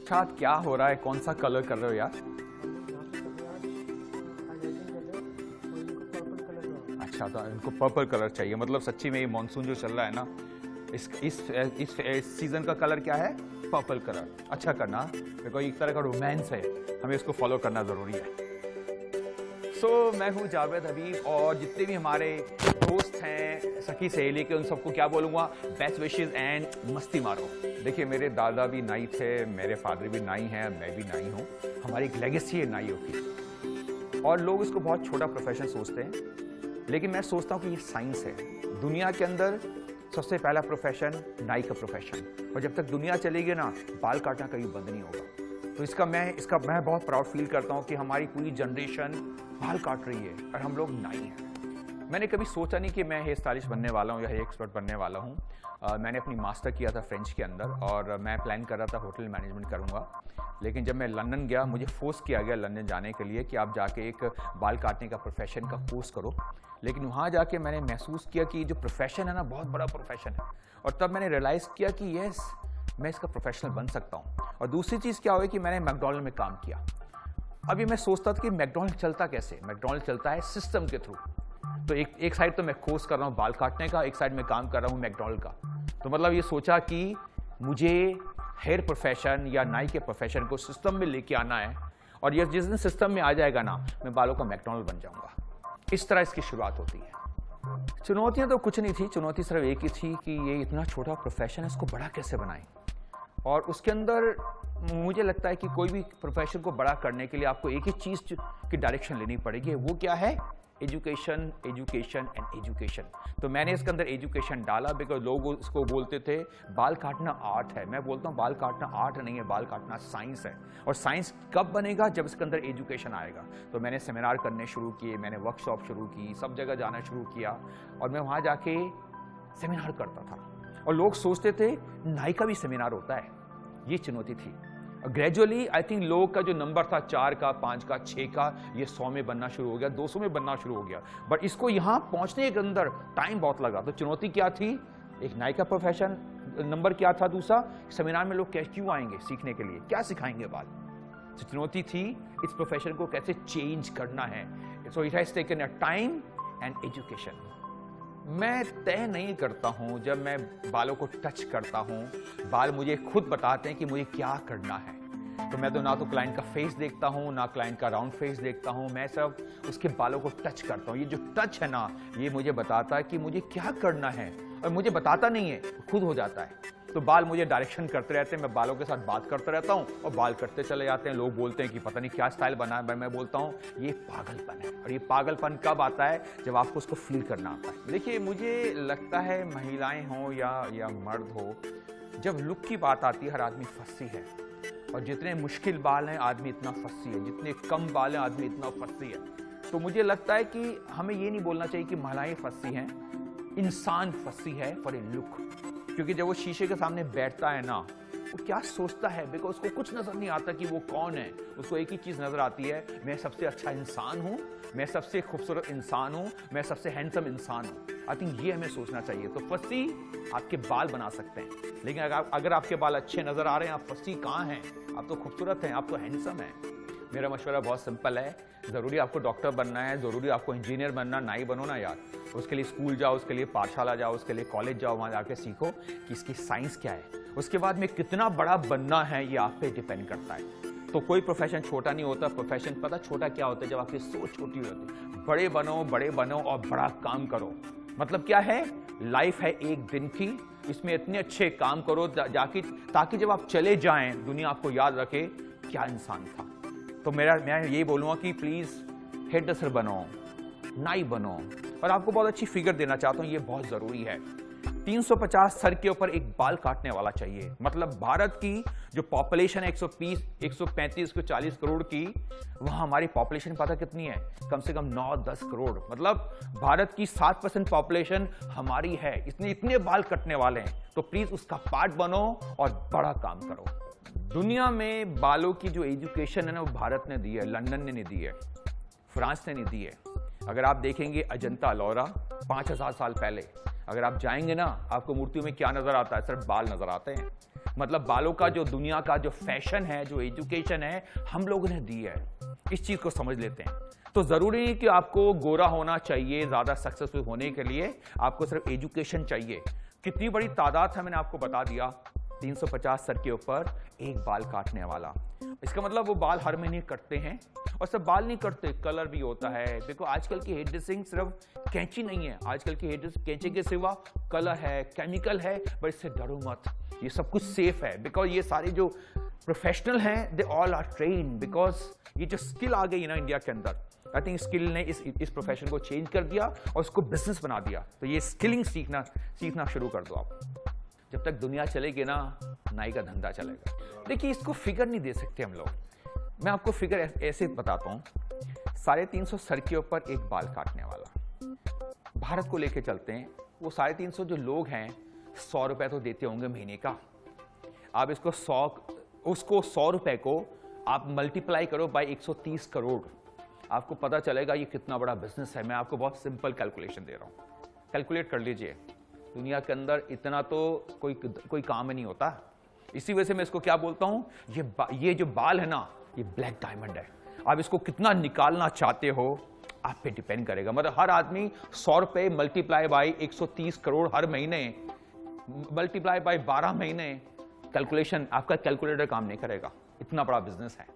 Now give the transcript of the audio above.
इरशाद क्या हो रहा है, कौन सा कलर कर रहे हो यार? अच्छा, तो इनको पर्पल कलर चाहिए। मतलब सच्ची में ये मानसून जो चल रहा है ना, इस सीजन का कलर क्या है? Purple colour. अच्छा करना, देखो एक तरह का रोमांस है, हमें इसको फॉलो करना जरूरी है। मैं हूँ जावेद हबीब और जितने भी हमारे दोस्त हैं, सखी सहेली के, उन सबको क्या बोलूँगा, बेस्ट विशेस एंड मस्ती मारो। देखिए मेरे दादा भी नाई थे, मेरे फादर भी नाई हैं, मैं भी नाई हूँ। हमारी एक लेगेसी है नाइयों की और लोग इसको बहुत छोटा प्रोफेशन सोचते हैं, लेकिन मैं सोचता हूँ कि ये साइंस है। दुनिया के अंदर सबसे पहला प्रोफेशन नाई का प्रोफेशन, और जब तक दुनिया चलेगी ना, बाल काटना कभी बंद नहीं होगा। तो मैं बहुत प्राउड फील करता हूँ कि हमारी पूरी जनरेशन बाल काट रही है और हम लोग नाई हैं। मैंने कभी सोचा नहीं कि मैं हेयर स्टाइलिस्ट बनने वाला हूँ या हेयर एक्सपर्ट बनने वाला हूँ। मैंने अपनी मास्टर किया था फ्रेंच के अंदर और मैं प्लान कर रहा था होटल मैनेजमेंट करूँगा, लेकिन जब मैं लंदन गया, मुझे फोर्स किया गया लंदन जाने के लिए कि आप जाके एक बाल काटने का प्रोफेशन का कोर्स करो। लेकिन वहाँ जाके मैंने महसूस किया कि जो प्रोफेशन है ना, बहुत बड़ा प्रोफेशन है, और तब मैंने रियलाइज़ किया कि यस, मैं इसका प्रोफेशनल बन सकता हूँ। और दूसरी चीज़ क्या हुई कि मैंने मैकडॉनल्ड में काम किया। अभी मैं सोचता था कि मैकडॉनल्ड चलता कैसे? मैकडॉनल्ड चलता है सिस्टम के थ्रू। तो एक साइड तो मैं कोर्स कर रहा हूँ बाल काटने का, एक साइड में काम कर रहा हूँ मैकडॉनल्ड का। तो मतलब ये सोचा कि मुझे हेयर प्रोफेशन या नाई के प्रोफेशन को सिस्टम में लेके आना है, और ये जिस दिन सिस्टम में आ जाएगा ना, मैं बालों का मैकडॉनल्ड बन जाऊँगा। इस तरह इसकी शुरुआत होती है। चुनौतियाँ तो कुछ नहीं थी, चुनौती सिर्फ एक ही थी कि ये इतना छोटा प्रोफेशन है, इसको बड़ा कैसे बनाएं। और उसके अंदर मुझे लगता है कि कोई भी प्रोफेशन को बड़ा करने के लिए आपको एक ही चीज़ की डायरेक्शन लेनी पड़ेगी। वो क्या है? Education, education and education. तो मैंने इसके अंदर एजुकेशन डाला, बिकॉज लोग उसको बोलते थे बाल काटना आर्ट है। मैं बोलता हूँ बाल काटना आर्ट नहीं है, बाल काटना साइंस है। और साइंस कब बनेगा? जब इसके अंदर एजुकेशन आएगा। तो मैंने सेमिनार करने शुरू किए, मैंने वर्कशॉप शुरू की, सब जगह जाना शुरू किया, और मैं वहाँ जाके सेमिनार करता था। और लोग सोचते थे नाई का भी सेमिनार होता है। ये चुनौती थी। ग्रेजुअली आई थिंक लोग का जो नंबर था 4 का, 5 का, 6 का, ये 100 में बनना शुरू हो गया, 200 में बनना शुरू हो गया। बट इसको यहाँ पहुँचने के अंदर टाइम बहुत लगा। तो चुनौती क्या थी? एक नाई का प्रोफेशन, नंबर क्या था? दूसरा, सेमिनार में लोग क्यों आएंगे सीखने के लिए, क्या सिखाएंगे बाल? तो चुनौती थी इस प्रोफेशन को कैसे चेंज करना है। So it has taken a time and education. मैं तय नहीं करता हूं, जब मैं बालों को टच करता हूं, बाल मुझे खुद बताते हैं कि मुझे क्या करना है। तो मैं तो ना तो क्लाइंट का फेस देखता हूं, ना क्लाइंट का राउंड फेस देखता हूं, मैं सब उसके बालों को टच करता हूं। ये जो टच है ना, ये मुझे बताता है कि मुझे क्या करना है, और मुझे बताता नहीं है, खुद हो जाता है। तो बाल मुझे डायरेक्शन करते रहते हैं, मैं बालों के साथ बात करता रहता हूं और बाल करते चले जाते हैं। लोग बोलते हैं कि पता नहीं क्या स्टाइल बना है, मैं बोलता हूं ये पागलपन है। और ये पागलपन कब आता है? जब आपको उसको फील करना आता है। देखिए मुझे लगता है महिलाएं हो या मर्द हो, जब लुक की बात आती है, हर आदमी फंसी है। और जितने मुश्किल बाल हैं आदमी इतना फंसी है, जितने कम बाल हैं आदमी इतना फंसी है। तो मुझे लगता है कि हमें ये नहीं बोलना चाहिए कि महिलाएं फंसी हैं, इंसान फंसी है फॉर ए लुक। क्योंकि जब वो शीशे के सामने बैठता है ना, वो क्या सोचता है? बिकॉज उसको कुछ नजर नहीं आता कि वो कौन है। उसको एक ही चीज नजर आती है, मैं सबसे अच्छा इंसान हूं, मैं सबसे खूबसूरत इंसान हूं, मैं सबसे हैंडसम इंसान हूं। आई थिंक ये हमें सोचना चाहिए। तो फंसी आपके बाल बना सकते हैं, लेकिन अगर आपके बाल अच्छे नजर आ रहे हैं, आप फंसी कहाँ हैं? आप तो खूबसूरत हैं, आप तो हैंडसम हैं। मेरा मशवरा बहुत सिंपल है, ज़रूरी आपको डॉक्टर बनना है, ज़रूरी आपको इंजीनियर बनना, नाई बनो ना यार। उसके लिए स्कूल जाओ, उसके लिए पाठशाला जाओ, उसके लिए कॉलेज जाओ, वहाँ जाके सीखो कि इसकी साइंस क्या है। उसके बाद में कितना बड़ा बनना है, ये आप पे डिपेंड करता है। तो कोई प्रोफेशन छोटा नहीं होता। प्रोफेशन पता छोटा क्या होता है? जब आपकी सोच छोटी होती है। बड़े बनो और बड़ा काम करो। मतलब क्या है? लाइफ है एक दिन की, इसमें इतने अच्छे काम करो ताकि जब आप चले जाएं, दुनिया आपको याद रखे क्या इंसान था। तो मैं यही बोलूँगा कि प्लीज़ हेयर ड्रेसर बनो, नाई बनो। और आपको बहुत अच्छी फिगर देना चाहता हूँ, ये बहुत ज़रूरी है। 350 सर के ऊपर एक बाल काटने वाला चाहिए। मतलब भारत की जो पॉपुलेशन है 120, 135, 140 करोड़ की, वहाँ हमारी पॉपुलेशन पता कितनी है? कम से कम 9-10 करोड़। मतलब भारत की 7% पॉपुलेशन हमारी है। इतने बाल कटने वाले हैं। तो प्लीज़ उसका पार्ट बनो और बड़ा काम करो। दुनिया में बालों की जो एजुकेशन है ना, वो भारत ने दी है, लंदन ने नहीं दी है, फ्रांस ने नहीं दी है। अगर आप देखेंगे अजंता अलोरा 5000 साल पहले, अगर आप जाएंगे ना, आपको मूर्तियों में क्या नजर आता है? सिर्फ बाल नजर आते हैं। मतलब बालों का जो दुनिया का जो फैशन है, जो एजुकेशन है, हम लोगों ने दी है। इस चीज को समझ लेते हैं। तो जरूरी नहीं कि आपको गोरा होना चाहिए ज्यादा सक्सेसफुल होने के लिए, आपको सिर्फ एजुकेशन चाहिए। कितनी बड़ी तादाद है मैंने आपको बता दिया, 350 सर के ऊपर एक बाल काटने वाला। इसका मतलब वो बाल हर महीने कटते हैं, और सब बाल नहीं कटते, कलर भी होता है। देखो आजकल की हेयर ड्रेसिंग सिर्फ कैंची नहीं है, आजकल की हेयर ड्रेसिंग कैंची के सिवा कलर है, केमिकल है, पर इससे डरो मत, ये सब कुछ सेफ है। बिकॉज ये सारे जो प्रोफेशनल हैं, they all are train, because ये जो स्किल आ गई ना इंडिया के अंदर, आई थिंक स्किल ने इस प्रोफेशन को चेंज कर दिया और उसको बिजनेस बना दिया। तो ये स्किलिंग सीखना शुरू कर दो आप। जब तक दुनिया चलेगी ना, नाई का धंधा चलेगा। देखिए इसको फिगर नहीं दे सकते हम लोग, मैं आपको फिगर ऐसे बताता हूँ। 350 सर के ऊपर एक बाल काटने वाला, भारत को लेके चलते हैं। वो 350 जो लोग हैं, 100 रुपए तो देते होंगे महीने का। आप इसको 100 रुपए को आप मल्टीप्लाई करो बाय 130 करोड़, आपको पता चलेगा ये कितना बड़ा बिजनेस है। मैं आपको बहुत सिंपल कैलकुलेशन दे रहा हूँ, कैलकुलेट कर लीजिए। दुनिया के अंदर इतना तो कोई काम ही नहीं होता। इसी वजह से मैं इसको क्या बोलता हूँ, ये जो बाल है ना, ये ब्लैक डायमंड है। आप इसको कितना निकालना चाहते हो आप पे डिपेंड करेगा। मतलब हर आदमी 100 रुपए मल्टीप्लाई बाय 130 करोड़ हर महीने, मल्टीप्लाई बाय 12 महीने, कैलकुलेशन आपका कैलकुलेटर काम नहीं करेगा। इतना बड़ा बिजनेस है।